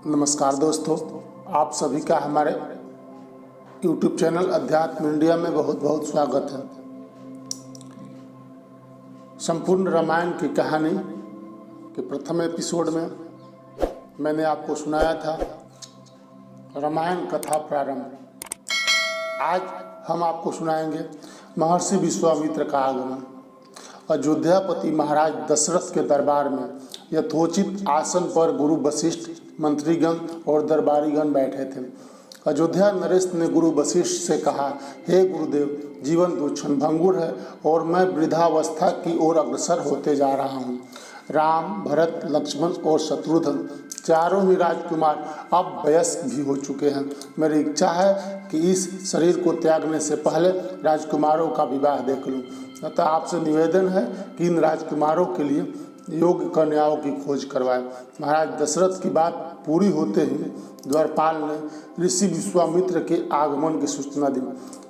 नमस्कार दोस्तों, आप सभी का हमारे YouTube चैनल अध्यात्म इंडिया में बहुत बहुत स्वागत है। संपूर्ण रामायण की कहानी के प्रथम एपिसोड में मैंने आपको सुनाया था रामायण कथा प्रारंभ। आज हम आपको सुनाएंगे महर्षि विश्वामित्र का आगमन। अयोध्यापति महाराज दशरथ के दरबार में यथोचित आसन पर गुरु वशिष्ठ, मंत्रीगण और दरबारीगण बैठे थे। अयोध्या नरेश ने गुरु वशिष्ठ से कहा, हे गुरुदेव, जीवन तो क्षणभंगुर है और मैं वृद्धावस्था की ओर अग्रसर होते जा रहा हूँ। राम, भरत, लक्ष्मण और शत्रुघ्न चारों ही राजकुमार अब वयस्क भी हो चुके हैं। मेरी इच्छा है कि इस शरीर को त्यागने से पहले राजकुमारों का विवाह देख लूं। अतः आपसे निवेदन है कि इन राजकुमारों के लिए योग्य कन्याओं की खोज करवाएं। महाराज दशरथ की बात पूरी होते ही द्वारपाल ने ऋषि विश्वामित्र के आगमन की सूचना दी।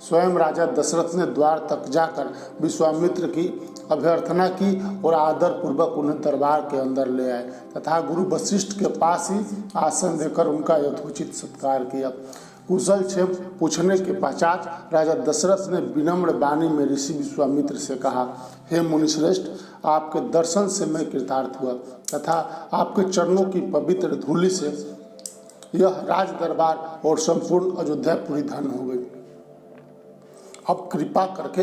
स्वयं राजा दशरथ ने द्वार तक जाकर विश्वामित्र की अभ्यर्थना की और आदर पूर्वक उन्हें दरबार के अंदर ले आए तथा गुरु वशिष्ठ के पास ही आसन देकर उनका यथोचित सत्कार किया। कुशल क्षेम पूछने के पश्चात राजा दशरथ ने विनम्र वाणी में ऋषि विश्वामित्र से कहा, हे मुनिश्रेष्ठ, आपके दर्शन से मैं कृतार्थ हुआ तथा आपके चरणों की पवित्र धूलि से यह राज दरबार और संपूर्ण अयोध्या पूरी धन हो गई। अब कृपा करके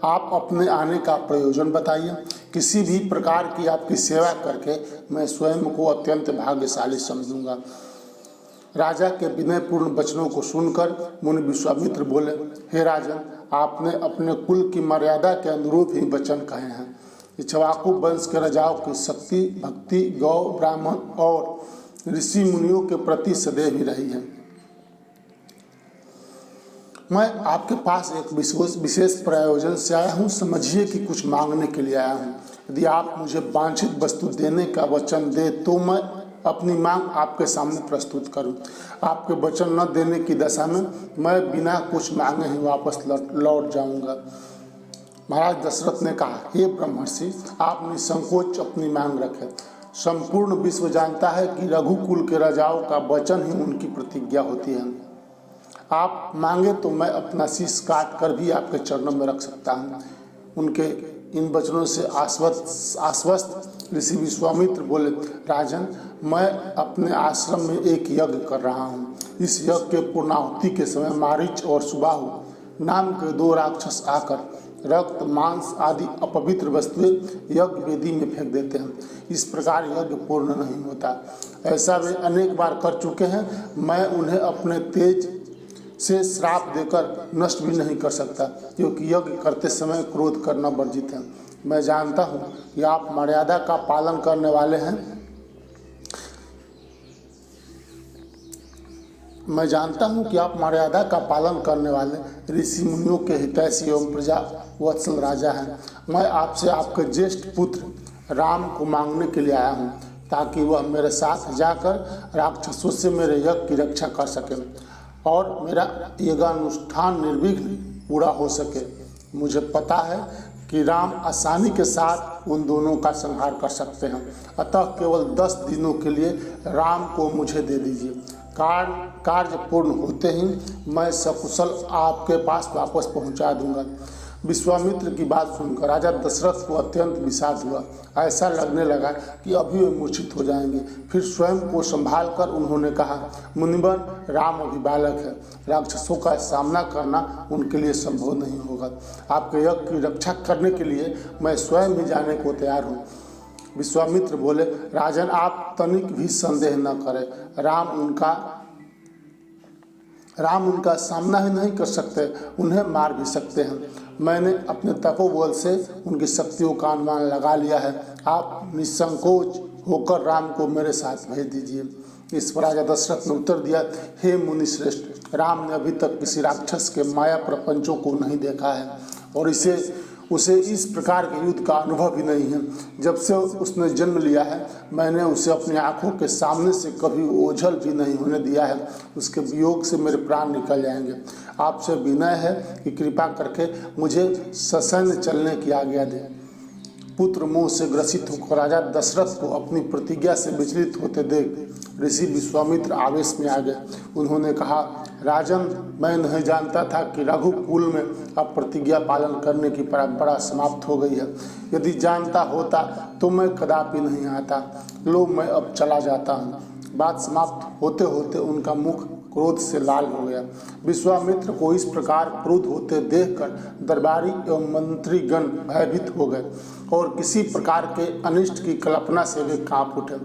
आप अपने आने का प्रयोजन बताइए। किसी भी प्रकार की आपकी सेवा करके मैं स्वयं को अत्यंत भाग्यशाली समझूंगा। राजा के विनयपूर्ण वचनों को सुनकर मुनि विश्वामित्र बोले, हे राजन, आपने अपने कुल की मर्यादा के अनुरूप ही वचन कहे हैं। इक्ष्वाकु वंश के राजाओं की शक्ति भक्ति गौ ब्राह्मण और ऋषि मुनियों के प्रति सदैव ही रही है। मैं आपके पास एक विशेष प्रयोजन से आया हूँ। समझिए कि कुछ मांगने के लिए आया हूँ। यदि आप मुझे वांछित वस्तु देने का वचन दे तो मैं अपनी मांग आपके सामने प्रस्तुत करूं। आपके वचन न देने की दशा में मैं बिना कुछ मांगे ही वापस लौट जाऊंगा। महाराज दशरथ ने कहा, हे ब्रह्मर्षि, आप निसंकोच अपनी मांग रखें। संपूर्ण विश्व जानता है कि रघुकुल के राजाओं का वचन ही उनकी प्रतिज्ञा होती है। आप मांगे तो मैं अपना शीश काट कर भी आपके चरणों में रख सकता हूँ। उनके इन वचनों से आश्वस्त ऋषि विश्वामित्र बोले, राजन, मैं अपने आश्रम में एक यज्ञ कर रहा हूँ। इस यज्ञ के पूर्णाहुति के समय मारीच और सुबाहु नाम के दो राक्षस आकर रक्त मांस आदि अपवित्र वस्तुएं यज्ञ वेदी में फेंक देते हैं। इस प्रकार यज्ञ पूर्ण नहीं होता। ऐसा वे अनेक बार कर चुके हैं। मैं उन्हें अपने तेज से श्राप देकर नष्ट भी नहीं कर सकता, क्योंकि यज्ञ करते समय क्रोध करना वर्जित है। मैं जानता हूँ कि आप मर्यादा का पालन करने वाले हैं। मैं जानता हूँ कि आप मर्यादा का पालन करने वाले ऋषि मुनियों के हितैषी एवं प्रजा वत्सल राजा हैं। मैं आपसे आपके ज्येष्ठ पुत्र राम को मांगने के लिए आया हूँ, ताकि वह मेरे साथ जाकर राक्षसों से मेरे यज्ञ की रक्षा कर सके और मेरा यज्ञानुष्ठान निर्विघ्न पूरा हो सके। मुझे पता है कि राम आसानी के साथ उन दोनों का संहार कर सकते हैं। अतः केवल 10 दिनों के लिए राम को मुझे दे दीजिए। कार्य पूर्ण होते ही मैं सकुशल आपके पास वापस पहुंचा दूंगा। विश्वामित्र की बात सुनकर राजा दशरथ को अत्यंत विषाद हुआ। ऐसा लगने लगा कि अभी वे मूर्छित हो जाएंगे। फिर स्वयं को संभाल कर उन्होंने कहा, मुनिवर, राम अभी बालक है। राक्षसों का सामना करना उनके लिए संभव नहीं होगा। आपके यज्ञ की रक्षा करने के लिए मैं स्वयं ही जाने को तैयार हूँ। विश्वामित्र बोले, राजन, आप तनिक भी संदेह न करें। राम उनका सामना ही नहीं कर सकते, उन्हें मार भी सकते हैं। मैंने अपने तपोबल से उनकी शक्तियों का अनुमान लगा लिया है। आप निसंकोच होकर राम को मेरे साथ भेज दीजिए। इस पर राजा दशरथ ने उत्तर दिया, हे मुनिश्रेष्ठ, राम ने अभी तक किसी राक्षस के माया प्रपंचों को नहीं देखा है और उसे इस प्रकार के युद्ध का अनुभव भी नहीं है। जब से उसने जन्म लिया है, मैंने उसे अपनी आंखों के सामने से कभी ओझल भी नहीं होने दिया है। उसके वियोग से मेरे प्राण निकल जाएंगे। आपसे विनय है कि कृपा करके मुझे ससैन्य चलने की आज्ञा दें। पुत्र मोह से ग्रसित होकर राजा दशरथ को अपनी प्रतिज्ञा से विचलित होते देख ऋषि विश्वामित्र आवेश में आ गए। उन्होंने कहा, राजन, मैं नहीं जानता था कि रघुकुल में अब प्रतिज्ञा पालन करने की परंपरा समाप्त हो गई है। यदि जानता होता तो मैं कदापि नहीं आता। लो, मैं अब चला जाता हूँ। बात समाप्त होते होते उनका मुख क्रोध से लाल हो गया। विश्वामित्र को इस प्रकार क्रोध होते देखकर दरबारी एवं मंत्रीगण भयभीत हो गए और किसी प्रकार के अनिष्ट की कल्पना से वे कांप उठे।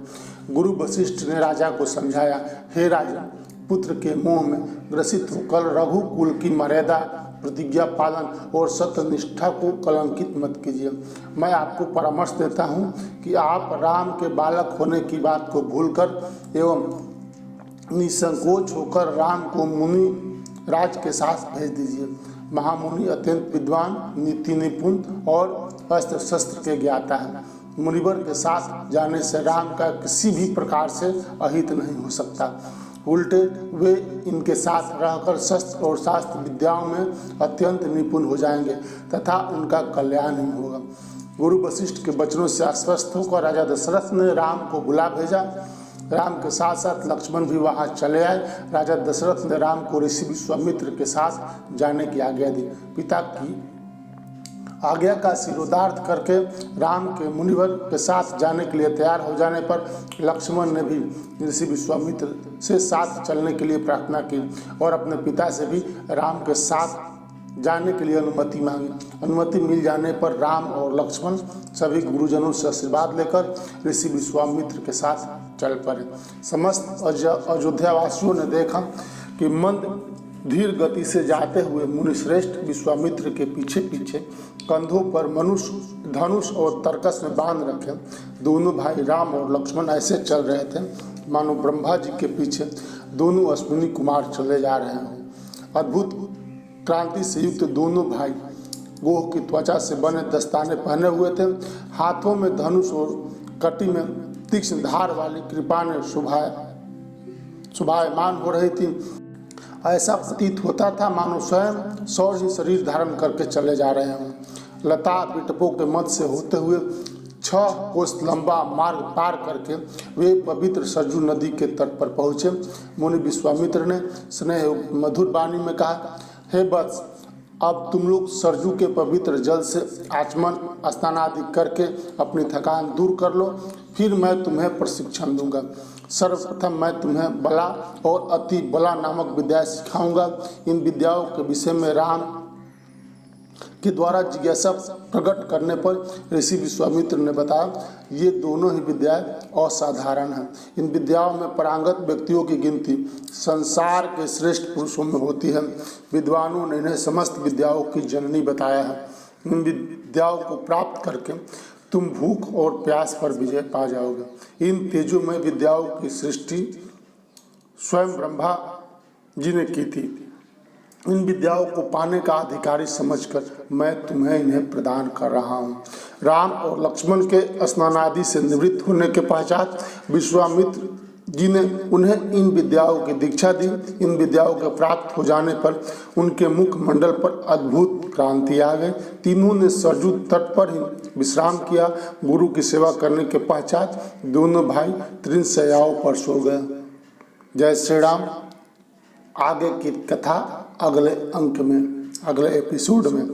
गुरु वशिष्ठ ने राजा को समझाया, हे राजा, पुत्र के मोह में ग्रसित होकर रघुकुल की मर्यादा, प्रतिज्ञा पालन और सत्यनिष्ठा को कलंकित मत कीजिए। मैं आपको परामर्श देता हूँ कि आप राम के बालक होने की बात को भूलकर एवं निसंकोच होकर राम को मुनि राज के साथ भेज दीजिए। महामुनि अत्यंत विद्वान, नीति निपुण और अस्त्र शस्त्र के ज्ञाता है। मुनिवर के साथ जाने से राम का किसी भी प्रकार से अहित नहीं हो सकता। उल्टे वे इनके साथ रहकर शस्त्र और शास्त्र विद्याओं में अत्यंत निपुण हो जाएंगे तथा उनका कल्याण ही होगा। गुरु वशिष्ठ के वचनों से आश्वस्त होकर राजा दशरथ ने राम को बुला भेजा। राम के साथ साथ लक्ष्मण भी वहां चले आए। राजा दशरथ ने राम को ऋषि विश्वामित्र के साथ जाने की आज्ञा दी। पिता की आज्ञा का शिरोधार्थ करके राम के मुनिवर के साथ जाने के लिए तैयार हो जाने पर लक्ष्मण ने भी ऋषि विश्वामित्र से साथ चलने के लिए प्रार्थना की और अपने पिता से भी राम के साथ जाने के लिए अनुमति मांगी। अनुमति मिल जाने पर राम और लक्ष्मण सभी गुरुजनों से आशीर्वाद लेकर ऋषि विश्वामित्र के साथ चल पड़े। समस्त अयोध्यावासियों ने देखा कि मंद धीर गति से जाते हुए मुनिश्रेष्ठ विश्वामित्र के पीछे पीछे कंधों पर मनुष्य धनुष और तरकस में बांध रखे दोनों भाई राम और लक्ष्मण ऐसे चल रहे थे मानो ब्रह्मा जी के पीछे दोनों अश्विनी कुमार चले जा रहे हों। अद्भुत क्रांति से युक्त दोनों भाई गोह की त्वचा से बने दस्ताने पहने हुए थे। हाथों में धनुष और कटी में तीक्ष्ण धार वाली कृपाणें शोभायमान हो रही थी। ऐसा प्रतीत होता था मानो स्वयं सौर ही शरीर धारण करके चले जा रहे हों। लता बिटपों के मध्य से होते हुए 6 कोस लंबा मार्ग पार करके वे पवित्र सरजू नदी के तट पर पहुँचे। मुनि विश्वामित्र ने स्नेह मधुर वाणी में कहा, हे वत्स, अब तुम लोग सरजू के पवित्र जल से आचमन स्नान आदि करके अपनी थकान दूर कर लो, फिर मैं तुम्हें प्रशिक्षण दूंगा। सर्वप्रथम मैं तुम्हें बला और अति बला नामक विद्याएं सिखाऊंगा। इन विद्याओं के विषय में राम के द्वारा जिज्ञासा प्रकट करने पर ऋषि विश्वामित्र ने बताया, ये दोनों ही विद्याएं असाधारण हैं। इन विद्याओं में पारंगत व्यक्तियों की गिनती संसार के श्रेष्ठ पुरुषों में होती है। विद्वानों ने इन्हें समस्त विद्याओं की जननी बताया है। इन विद्याओं को प्राप्त करके तुम भूख और प्यास पर विजय पा जाओगे। इन तेजोमय विद्याओं की सृष्टि स्वयं ब्रह्मा जी ने की थी। इन विद्याओं को पाने का अधिकारी समझकर मैं तुम्हें इन्हें प्रदान कर रहा हूँ। राम और लक्ष्मण के स्नानादि से निवृत्त होने के पश्चात विश्वामित्र जी ने उन्हें इन विद्याओं की दीक्षा दी। इन विद्याओं के प्राप्त हो जाने पर उनके मुख मंडल पर अद्भुत क्रांति आ गई। तीनों ने सरजू तट पर ही विश्राम किया। गुरु की सेवा करने के पश्चात दोनों भाई तृणशय्याओं पर सो गए। जय श्री राम। आगे की कथा अगले अंक में, अगले एपिसोड में